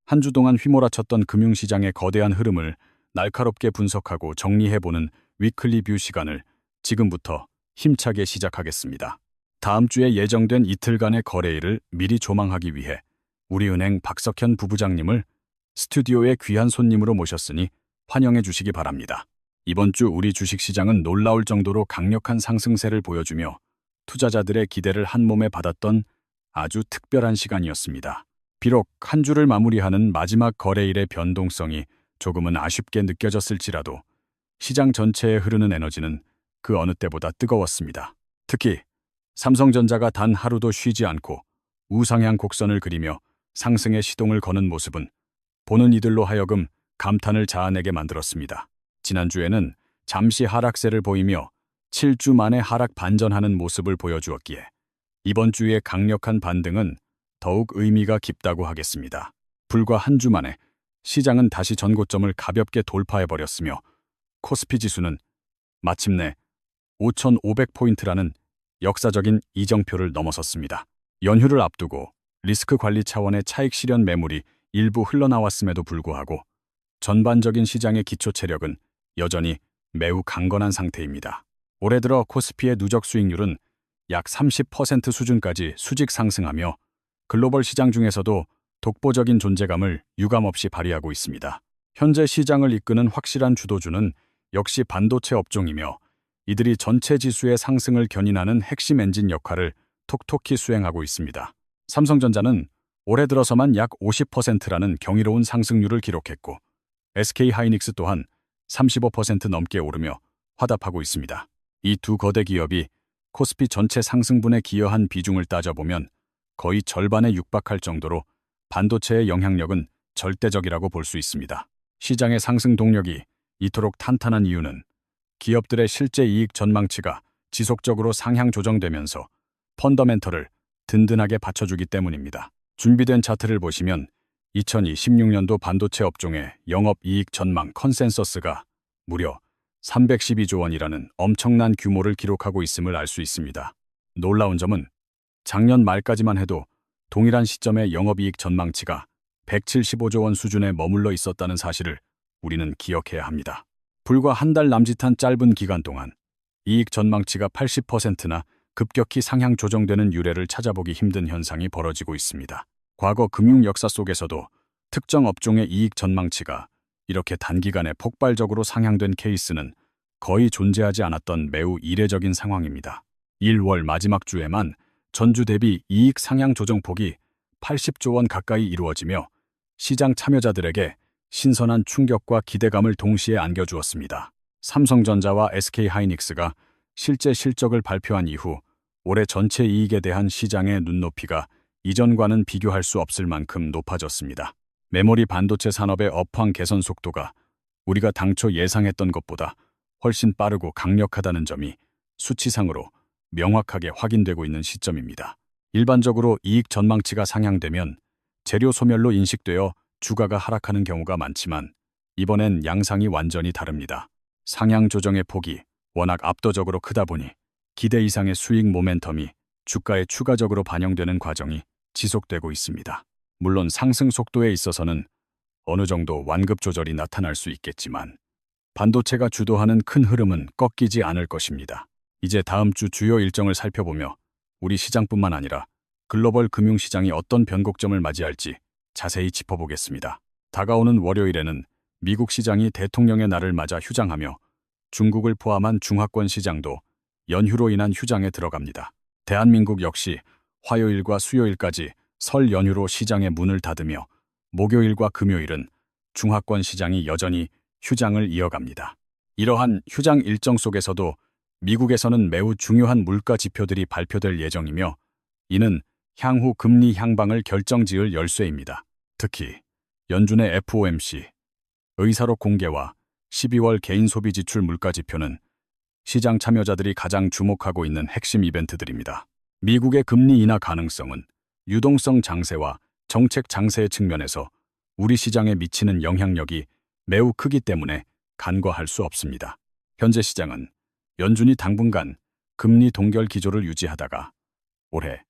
한 주 동안 휘몰아쳤던 금융시장의 거대한 흐름을 날카롭게 분석하고 정리해보는 위클리 뷰 시간을 지금부터 힘차게 시작하겠습니다. 다음 주에 예정된 이틀간의 거래일을 미리 조망하기 위해 우리은행 박석현 부부장님을 스튜디오에 귀한 손님으로 모셨으니 환영해 주시기 바랍니다. 이번 주 우리 주식시장은 놀라울 정도로 강력한 상승세를 보여주며 투자자들의 기대를 한몸에 받았던 아주 특별한 시간이었습니다. 비록 한 주를 마무리하는 마지막 거래일의 변동성이 조금은 아쉽게 느껴졌을지라도 시장 전체에 흐르는 에너지는 그 어느 때보다 뜨거웠습니다. 특히 삼성전자가 단 하루도 쉬지 않고 우상향 곡선을 그리며 상승의 시동을 거는 모습은 보는 이들로 하여금 감탄을 자아내게 만들었습니다. 지난주에는 잠시 하락세를 보이며 7주 만에 하락 반전하는 모습을 보여주었기에 이번 주의 강력한 반등은 더욱 의미가 깊다고 하겠습니다. 불과 한 주 만에 시장은 다시 전고점을 가볍게 돌파해버렸으며 코스피 지수는 마침내 5,500포인트라는 역사적인 이정표를 넘어섰습니다. 연휴를 앞두고 리스크 관리 차원의 차익 실현 매물이 일부 흘러나왔음에도 불구하고 전반적인 시장의 기초 체력은 여전히 매우 강건한 상태입니다. 올해 들어 코스피의 누적 수익률은 약 30% 수준까지 수직 상승하며 글로벌 시장 중에서도 독보적인 존재감을 유감없이 발휘하고 있습니다. 현재 시장을 이끄는 확실한 주도주는 역시 반도체 업종이며 이들이 전체 지수의 상승을 견인하는 핵심 엔진 역할을 톡톡히 수행하고 있습니다. 삼성전자는 올해 들어서만 약 50%라는 경이로운 상승률을 기록했고 SK하이닉스 또한 35% 넘게 오르며 화답하고 있습니다. 이 두 거대 기업이 코스피 전체 상승분에 기여한 비중을 따져보면 거의 절반에 육박할 정도로 반도체의 영향력은 절대적이라고 볼 수 있습니다. 시장의 상승 동력이 이토록 탄탄한 이유는 기업들의 실제 이익 전망치가 지속적으로 상향 조정되면서 펀더멘털을 든든하게 받쳐주기 때문입니다. 준비된 차트를 보시면 2026년도 반도체 업종의 영업이익 전망 컨센서스가 무려 312조 원이라는 엄청난 규모를 기록하고 있음을 알 수 있습니다. 놀라운 점은 작년 말까지만 해도 동일한 시점의 영업이익 전망치가 175조 원 수준에 머물러 있었다는 사실을 우리는 기억해야 합니다. 불과 한 달 남짓한 짧은 기간 동안 이익 전망치가 80%나 급격히 상향 조정되는 유례를 찾아보기 힘든 현상이 벌어지고 있습니다. 과거 금융 역사 속에서도 특정 업종의 이익 전망치가 이렇게 단기간에 폭발적으로 상향된 케이스는 거의 존재하지 않았던 매우 이례적인 상황입니다. 1월 마지막 주에만 전주 대비 이익 상향 조정폭이 80조 원 가까이 이루어지며 시장 참여자들에게 신선한 충격과 기대감을 동시에 안겨주었습니다. 삼성전자와 SK하이닉스가 실제 실적을 발표한 이후 올해 전체 이익에 대한 시장의 눈높이가 이전과는 비교할 수 없을 만큼 높아졌습니다. 메모리 반도체 산업의 업황 개선 속도가 우리가 당초 예상했던 것보다 훨씬 빠르고 강력하다는 점이 수치상으로 명확하게 확인되고 있는 시점입니다. 일반적으로 이익 전망치가 상향되면 재료 소멸로 인식되어 주가가 하락하는 경우가 많지만 이번엔 양상이 완전히 다릅니다. 상향 조정의 폭이 워낙 압도적으로 크다 보니 기대 이상의 수익 모멘텀이 주가에 추가적으로 반영되는 과정이 지속되고 있습니다. 물론 상승 속도에 있어서는 어느 정도 완급 조절이 나타날 수 있겠지만 반도체가 주도하는 큰 흐름은 꺾이지 않을 것입니다. 이제 다음 주 주요 일정을 살펴보며 우리 시장뿐만 아니라 글로벌 금융시장이 어떤 변곡점을 맞이할지 자세히 짚어보겠습니다. 다가오는 월요일에는 미국 시장이 대통령의 날을 맞아 휴장하며 중국을 포함한 중화권 시장도 연휴로 인한 휴장에 들어갑니다. 대한민국 역시 화요일과 수요일까지 설 연휴로 시장의 문을 닫으며 목요일과 금요일은 중화권 시장이 여전히 휴장을 이어갑니다. 이러한 휴장 일정 속에서도 미국에서는 매우 중요한 물가 지표들이 발표될 예정이며 이는 향후 금리 향방을 결정지을 열쇠입니다. 특히 연준의 FOMC 의사록 공개와 12월 개인 소비 지출 물가 지표는 시장 참여자들이 가장 주목하고 있는 핵심 이벤트들입니다. 미국의 금리 인하 가능성은 유동성 장세와 정책 장세의 측면에서 우리 시장에 미치는 영향력이 매우 크기 때문에 간과할 수 없습니다. 현재 시장은 연준이 당분간 금리 동결 기조를 유지하다가 올해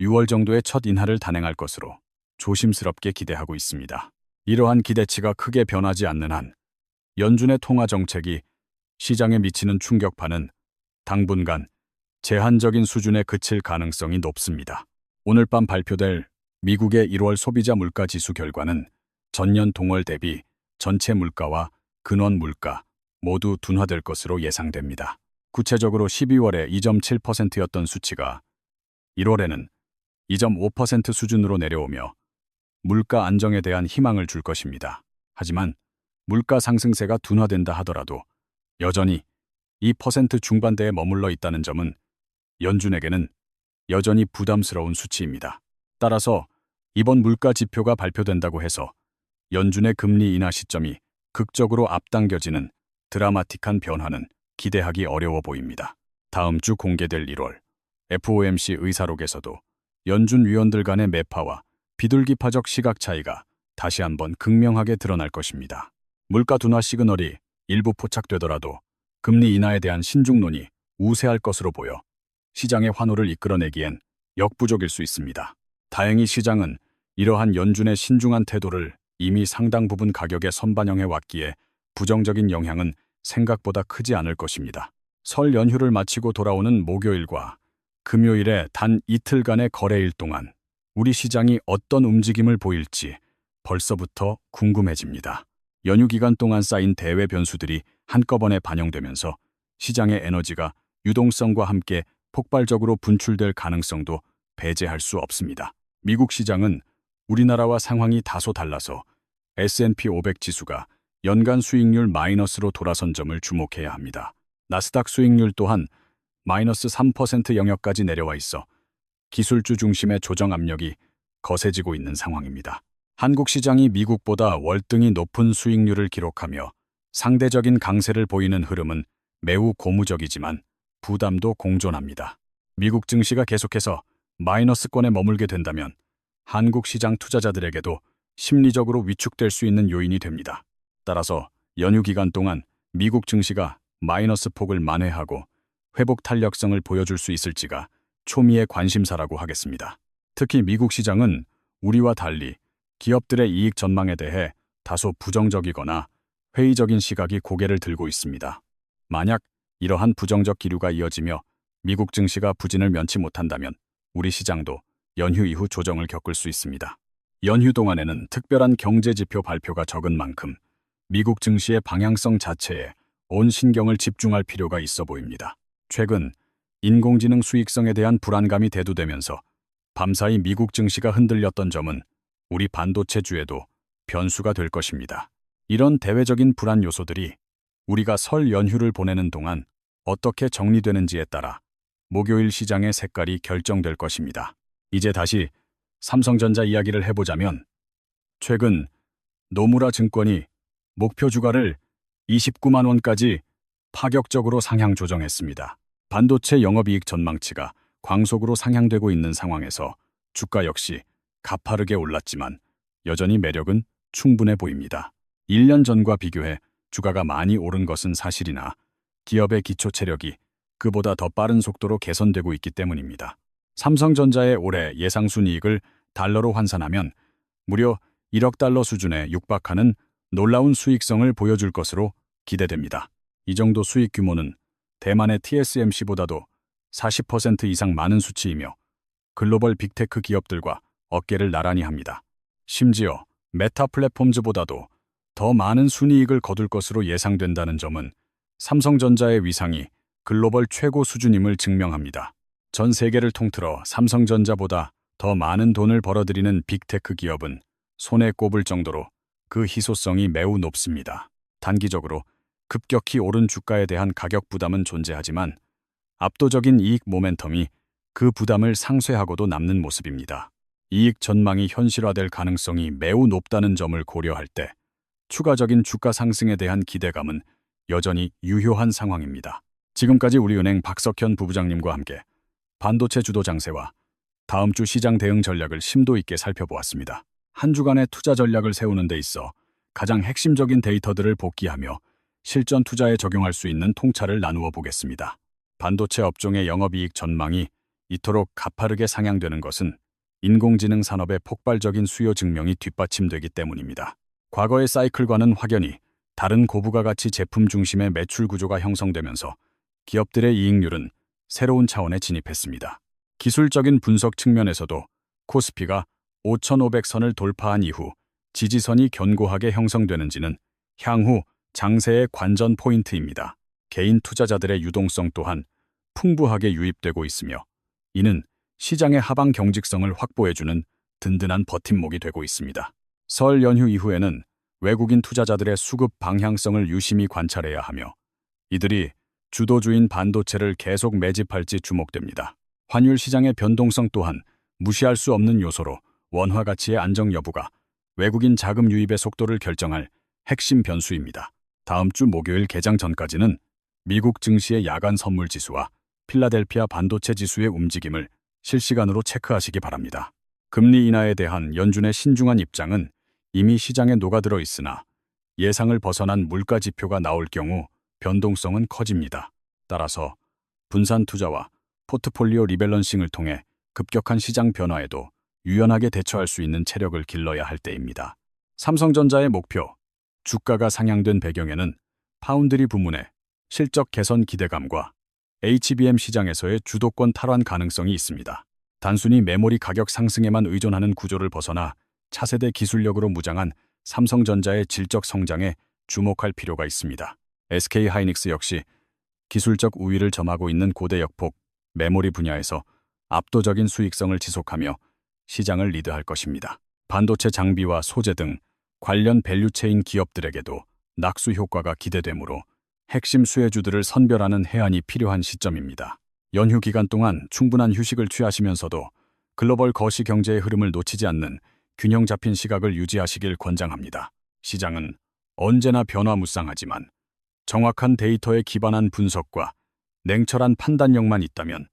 6월 정도의 첫 인하를 단행할 것으로 조심스럽게 기대하고 있습니다. 이러한 기대치가 크게 변하지 않는 한 연준의 통화 정책이 시장에 미치는 충격파는 당분간 제한적인 수준에 그칠 가능성이 높습니다. 오늘 밤 발표될 미국의 1월 소비자 물가 지수 결과는 전년 동월 대비 전체 물가와 근원 물가 모두 둔화될 것으로 예상됩니다. 구체적으로 12월에 2.7%였던 수치가 1월에는 2.5% 수준으로 내려오며 물가 안정에 대한 희망을 줄 것입니다. 하지만 물가 상승세가 둔화된다 하더라도 여전히 2% 중반대에 머물러 있다는 점은 연준에게는 여전히 부담스러운 수치입니다. 따라서 이번 물가 지표가 발표된다고 해서 연준의 금리 인하 시점이 극적으로 앞당겨지는 드라마틱한 변화는 기대하기 어려워 보입니다. 다음 주 공개될 1월 FOMC 의사록에서도 연준 위원들 간의 매파와 비둘기파적 시각 차이가 다시 한번 극명하게 드러날 것입니다. 물가 둔화 시그널이 일부 포착되더라도 금리 인하에 대한 신중론이 우세할 것으로 보여 시장의 환호를 이끌어내기엔 역부족일 수 있습니다. 다행히 시장은 이러한 연준의 신중한 태도를 이미 상당 부분 가격에 선반영해 왔기에 부정적인 영향은 생각보다 크지 않을 것입니다. 설 연휴를 마치고 돌아오는 목요일과 금요일에 단 이틀간의 거래일 동안 우리 시장이 어떤 움직임을 보일지 벌써부터 궁금해집니다. 연휴 기간 동안 쌓인 대외 변수들이 한꺼번에 반영되면서 시장의 에너지가 유동성과 함께 폭발적으로 분출될 가능성도 배제할 수 없습니다. 미국 시장은 우리나라와 상황이 다소 달라서 S&P 500 지수가 연간 수익률 마이너스로 돌아선 점을 주목해야 합니다. 나스닥 수익률 또한 마이너스 3% 영역까지 내려와 있어 기술주 중심의 조정 압력이 거세지고 있는 상황입니다. 한국 시장이 미국보다 월등히 높은 수익률을 기록하며 상대적인 강세를 보이는 흐름은 매우 고무적이지만 부담도 공존합니다. 미국 증시가 계속해서 마이너스권에 머물게 된다면 한국 시장 투자자들에게도 심리적으로 위축될 수 있는 요인이 됩니다. 따라서 연휴 기간 동안 미국 증시가 마이너스 폭을 만회하고 회복 탄력성을 보여줄 수 있을지가 초미의 관심사라고 하겠습니다. 특히 미국 시장은 우리와 달리 기업들의 이익 전망에 대해 다소 부정적이거나 회의적인 시각이 고개를 들고 있습니다. 만약 이러한 부정적 기류가 이어지며 미국 증시가 부진을 면치 못한다면 우리 시장도 연휴 이후 조정을 겪을 수 있습니다. 연휴 동안에는 특별한 경제지표 발표가 적은 만큼 미국 증시의 방향성 자체에 온 신경을 집중할 필요가 있어 보입니다. 최근 인공지능 수익성에 대한 불안감이 대두되면서 밤사이 미국 증시가 흔들렸던 점은 우리 반도체주에도 변수가 될 것입니다. 이런 대외적인 불안 요소들이 우리가 설 연휴를 보내는 동안 어떻게 정리되는지에 따라 목요일 시장의 색깔이 결정될 것입니다. 이제 다시 삼성전자 이야기를 해보자면 최근 노무라 증권이 목표 주가를 29만 원까지 파격적으로 상향 조정했습니다. 반도체 영업이익 전망치가 광속으로 상향되고 있는 상황에서 주가 역시 가파르게 올랐지만 여전히 매력은 충분해 보입니다. 1년 전과 비교해 주가가 많이 오른 것은 사실이나 기업의 기초 체력이 그보다 더 빠른 속도로 개선되고 있기 때문입니다. 삼성전자의 올해 예상 순이익을 달러로 환산하면 무려 1억 달러 수준에 육박하는 놀라운 수익성을 보여줄 것으로 기대됩니다. 이 정도 수익 규모는 대만의 TSMC보다도 40% 이상 많은 수치이며 글로벌 빅테크 기업들과 어깨를 나란히 합니다. 심지어 메타 플랫폼즈보다도 더 많은 순이익을 거둘 것으로 예상된다는 점은 삼성전자의 위상이 글로벌 최고 수준임을 증명합니다. 전 세계를 통틀어 삼성전자보다 더 많은 돈을 벌어들이는 빅테크 기업은 손에 꼽을 정도로 그 희소성이 매우 높습니다. 단기적으로 급격히 오른 주가에 대한 가격 부담은 존재하지만 압도적인 이익 모멘텀이 그 부담을 상쇄하고도 남는 모습입니다. 이익 전망이 현실화될 가능성이 매우 높다는 점을 고려할 때 추가적인 주가 상승에 대한 기대감은 여전히 유효한 상황입니다. 지금까지 우리은행 박석현 부부장님과 함께 반도체 주도 장세와 다음 주 시장 대응 전략을 심도 있게 살펴보았습니다. 한 주간의 투자 전략을 세우는 데 있어 가장 핵심적인 데이터들을 복기하며 실전 투자에 적용할 수 있는 통찰을 나누어 보겠습니다. 반도체 업종의 영업이익 전망이 이토록 가파르게 상향되는 것은 인공지능 산업의 폭발적인 수요 증명이 뒷받침되기 때문입니다. 과거의 사이클과는 확연히 다른 고부가가치 제품 중심의 매출 구조가 형성되면서 기업들의 이익률은 새로운 차원에 진입했습니다. 기술적인 분석 측면에서도 코스피가 5,500선을 돌파한 이후 지지선이 견고하게 형성되는지는 향후 장세의 관전 포인트입니다. 개인 투자자들의 유동성 또한 풍부하게 유입되고 있으며 이는 시장의 하방 경직성을 확보해주는 든든한 버팀목이 되고 있습니다. 설 연휴 이후에는 외국인 투자자들의 수급 방향성을 유심히 관찰해야 하며 이들이 주도주인 반도체를 계속 매집할지 주목됩니다. 환율 시장의 변동성 또한 무시할 수 없는 요소로 원화 가치의 안정 여부가 외국인 자금 유입의 속도를 결정할 핵심 변수입니다. 다음 주 목요일 개장 전까지는 미국 증시의 야간 선물 지수와 필라델피아 반도체 지수의 움직임을 실시간으로 체크하시기 바랍니다. 금리 인하에 대한 연준의 신중한 입장은 이미 시장에 녹아들어 있으나 예상을 벗어난 물가 지표가 나올 경우 변동성은 커집니다. 따라서 분산 투자와 포트폴리오 리밸런싱을 통해 급격한 시장 변화에도 유연하게 대처할 수 있는 체력을 길러야 할 때입니다. 삼성전자의 목표, 주가가 상향된 배경에는 파운드리 부문의 실적 개선 기대감과 HBM 시장에서의 주도권 탈환 가능성이 있습니다. 단순히 메모리 가격 상승에만 의존하는 구조를 벗어나 차세대 기술력으로 무장한 삼성전자의 질적 성장에 주목할 필요가 있습니다. SK하이닉스 역시 기술적 우위를 점하고 있는 고대 역폭 메모리 분야에서 압도적인 수익성을 지속하며 시장을 리드할 것입니다. 반도체 장비와 소재 등 관련 밸류체인 기업들에게도 낙수 효과가 기대되므로 핵심 수혜주들을 선별하는 해안이 필요한 시점입니다. 연휴 기간 동안 충분한 휴식을 취하시면서도 글로벌 거시 경제의 흐름을 놓치지 않는 균형 잡힌 시각을 유지하시길 권장합니다. 시장은 언제나 변화무쌍하지만 정확한 데이터에 기반한 분석과 냉철한 판단력만 있다면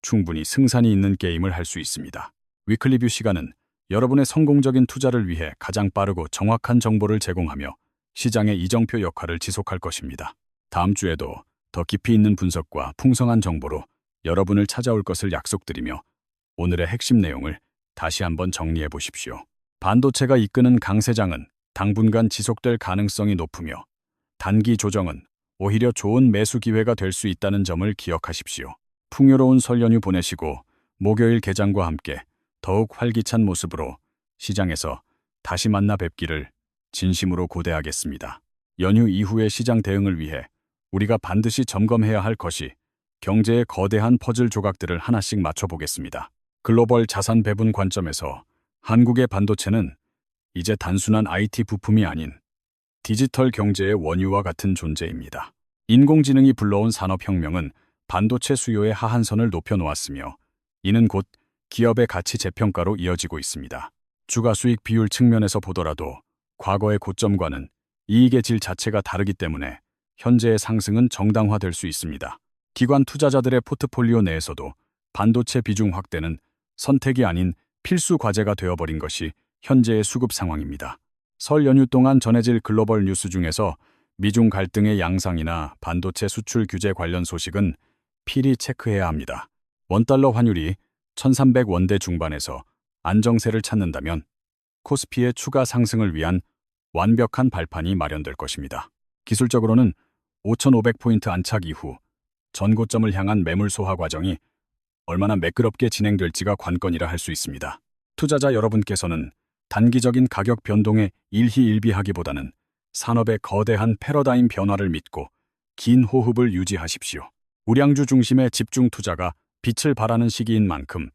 충분히 승산이 있는 게임을 할 수 있습니다. 위클리뷰 시간은 여러분의 성공적인 투자를 위해 가장 빠르고 정확한 정보를 제공하며 시장의 이정표 역할을 지속할 것입니다. 다음 주에도 더 깊이 있는 분석과 풍성한 정보로 여러분을 찾아올 것을 약속드리며 오늘의 핵심 내용을 다시 한번 정리해 보십시오. 반도체가 이끄는 강세장은 당분간 지속될 가능성이 높으며 단기 조정은 오히려 좋은 매수 기회가 될 수 있다는 점을 기억하십시오. 풍요로운 설 연휴 보내시고 목요일 개장과 함께 더욱 활기찬 모습으로 시장에서 다시 만나 뵙기를 진심으로 고대하겠습니다. 연휴 이후의 시장 대응을 위해 우리가 반드시 점검해야 할 것이 경제의 거대한 퍼즐 조각들을 하나씩 맞춰보겠습니다. 글로벌 자산 배분 관점에서 한국의 반도체는 이제 단순한 IT 부품이 아닌 디지털 경제의 원유와 같은 존재입니다. 인공지능이 불러온 산업혁명은 반도체 수요의 하한선을 높여놓았으며 이는 곧 기업의 가치 재평가로 이어지고 있습니다. 주가 수익 비율 측면에서 보더라도 과거의 고점과는 이익의 질 자체가 다르기 때문에 현재의 상승은 정당화될 수 있습니다. 기관 투자자들의 포트폴리오 내에서도 반도체 비중 확대는 선택이 아닌 필수 과제가 되어버린 것이 현재의 수급 상황입니다. 설 연휴 동안 전해질 글로벌 뉴스 중에서 미중 갈등의 양상이나 반도체 수출 규제 관련 소식은 필히 체크해야 합니다. 원달러 환율이 1300원대 중반에서 안정세를 찾는다면 코스피의 추가 상승을 위한 완벽한 발판이 마련될 것입니다. 기술적으로는 5500포인트 안착 이후 전고점을 향한 매물 소화 과정이 얼마나 매끄럽게 진행될지가 관건이라 할 수 있습니다. 투자자 여러분께서는 단기적인 가격 변동에 일희일비하기보다는 산업의 거대한 패러다임 변화를 믿고 긴 호흡을 유지하십시오. 우량주 중심의 집중 투자가 빛을 발하는 시기인 만큼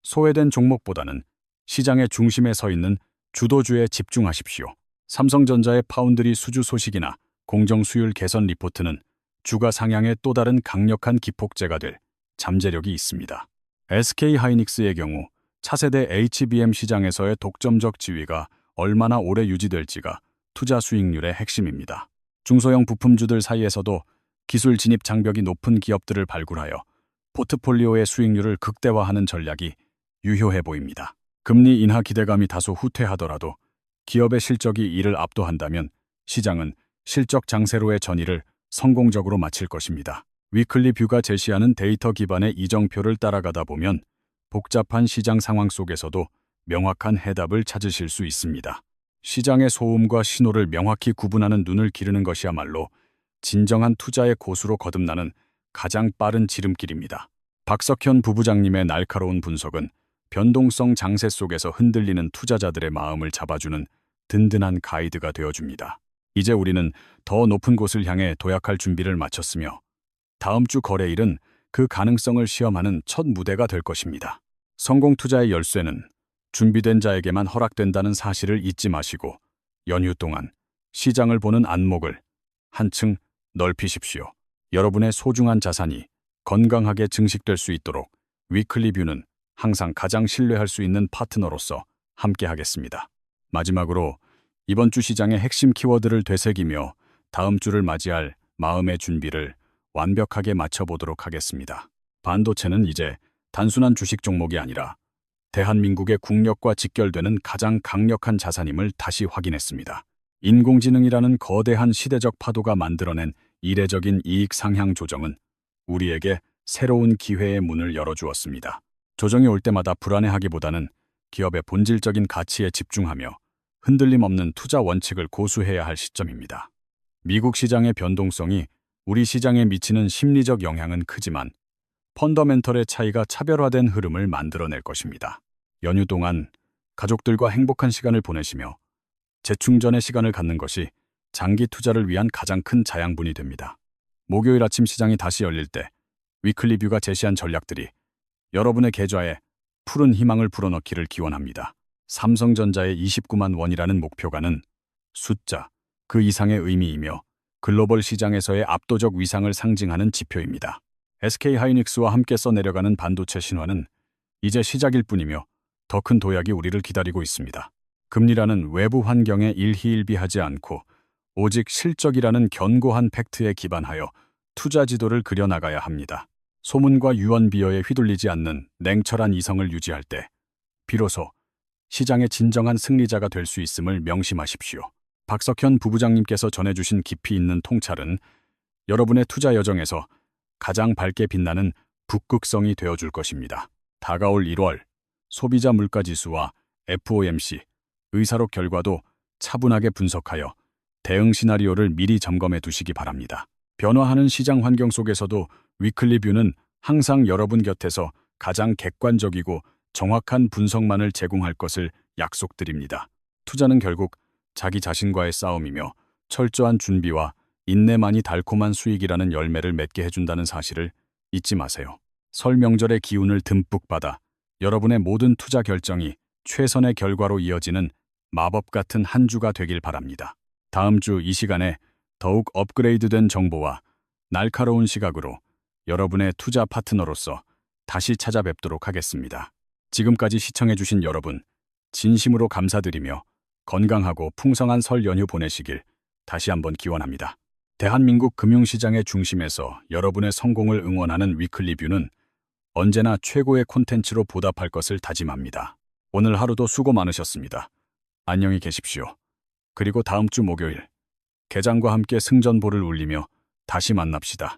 소외된 종목보다는 시장의 중심에 서 있는 주도주에 집중하십시오. 삼성전자의 파운드리 수주 소식이나 공정 수율 개선 리포트는 주가 상향의 또 다른 강력한 기폭제가 될 잠재력이 있습니다. SK하이닉스의 경우 차세대 HBM 시장에서의 독점적 지위가 얼마나 오래 유지될지가 투자 수익률의 핵심입니다. 중소형 부품주들 사이에서도 기술 진입 장벽이 높은 기업들을 발굴하여 포트폴리오의 수익률을 극대화하는 전략이 유효해 보입니다. 금리 인하 기대감이 다소 후퇴하더라도 기업의 실적이 이를 압도한다면 시장은 실적 장세로의 전이를 성공적으로 마칠 것입니다. 위클리 뷰가 제시하는 데이터 기반의 이정표를 따라가다 보면 복잡한 시장 상황 속에서도 명확한 해답을 찾으실 수 있습니다. 시장의 소음과 신호를 명확히 구분하는 눈을 기르는 것이야말로 진정한 투자의 고수로 거듭나는 가장 빠른 지름길입니다. 박석현 부부장님의 날카로운 분석은 변동성 장세 속에서 흔들리는 투자자들의 마음을 잡아주는 든든한 가이드가 되어줍니다. 이제 우리는 더 높은 곳을 향해 도약할 준비를 마쳤으며 다음 주 거래일은 그 가능성을 시험하는 첫 무대가 될 것입니다. 성공 투자의 열쇠는 준비된 자에게만 허락된다는 사실을 잊지 마시고 연휴 동안 시장을 보는 안목을 한층 넓히십시오. 여러분의 소중한 자산이 건강하게 증식될 수 있도록 위클리 뷰는 항상 가장 신뢰할 수 있는 파트너로서 함께하겠습니다. 마지막으로 이번 주 시장의 핵심 키워드를 되새기며 다음 주를 맞이할 마음의 준비를 완벽하게 맞춰보도록 하겠습니다. 반도체는 이제 단순한 주식 종목이 아니라 대한민국의 국력과 직결되는 가장 강력한 자산임을 다시 확인했습니다. 인공지능이라는 거대한 시대적 파도가 만들어낸 이례적인 이익 상향 조정은 우리에게 새로운 기회의 문을 열어주었습니다. 조정이 올 때마다 불안해하기보다는 기업의 본질적인 가치에 집중하며 흔들림 없는 투자 원칙을 고수해야 할 시점입니다. 미국 시장의 변동성이 우리 시장에 미치는 심리적 영향은 크지만 펀더멘털의 차이가 차별화된 흐름을 만들어낼 것입니다. 연휴 동안 가족들과 행복한 시간을 보내시며 재충전의 시간을 갖는 것이 장기 투자를 위한 가장 큰 자양분이 됩니다. 목요일 아침 시장이 다시 열릴 때 위클리 뷰가 제시한 전략들이 여러분의 계좌에 푸른 희망을 불어넣기를 기원합니다. 삼성전자의 29만 원이라는 목표가는 숫자 그 이상의 의미이며 글로벌 시장에서의 압도적 위상을 상징하는 지표입니다. SK하이닉스와 함께 써내려가는 반도체 신화는 이제 시작일 뿐이며 더 큰 도약이 우리를 기다리고 있습니다. 금리라는 외부 환경에 일희일비하지 않고 오직 실적이라는 견고한 팩트에 기반하여 투자 지도를 그려나가야 합니다. 소문과 유언비어에 휘둘리지 않는 냉철한 이성을 유지할 때 비로소 시장의 진정한 승리자가 될 수 있음을 명심하십시오. 박석현 부부장님께서 전해주신 깊이 있는 통찰은 여러분의 투자 여정에서 가장 밝게 빛나는 북극성이 되어줄 것입니다. 다가올 1월 소비자 물가지수와 FOMC 의사록 결과도 차분하게 분석하여 대응 시나리오를 미리 점검해 두시기 바랍니다. 변화하는 시장 환경 속에서도 위클리 뷰는 항상 여러분 곁에서 가장 객관적이고 정확한 분석만을 제공할 것을 약속드립니다. 투자는 결국 자기 자신과의 싸움이며 철저한 준비와 인내만이 달콤한 수익이라는 열매를 맺게 해준다는 사실을 잊지 마세요. 설 명절의 기운을 듬뿍 받아 여러분의 모든 투자 결정이 최선의 결과로 이어지는 마법 같은 한 주가 되길 바랍니다. 다음 주 이 시간에 더욱 업그레이드된 정보와 날카로운 시각으로 여러분의 투자 파트너로서 다시 찾아뵙도록 하겠습니다. 지금까지 시청해주신 여러분, 진심으로 감사드리며 건강하고 풍성한 설 연휴 보내시길 다시 한번 기원합니다. 대한민국 금융시장의 중심에서 여러분의 성공을 응원하는 위클리 뷰는 언제나 최고의 콘텐츠로 보답할 것을 다짐합니다. 오늘 하루도 수고 많으셨습니다. 안녕히 계십시오. 그리고 다음 주 목요일, 개장과 함께 승전보를 울리며 다시 만납시다.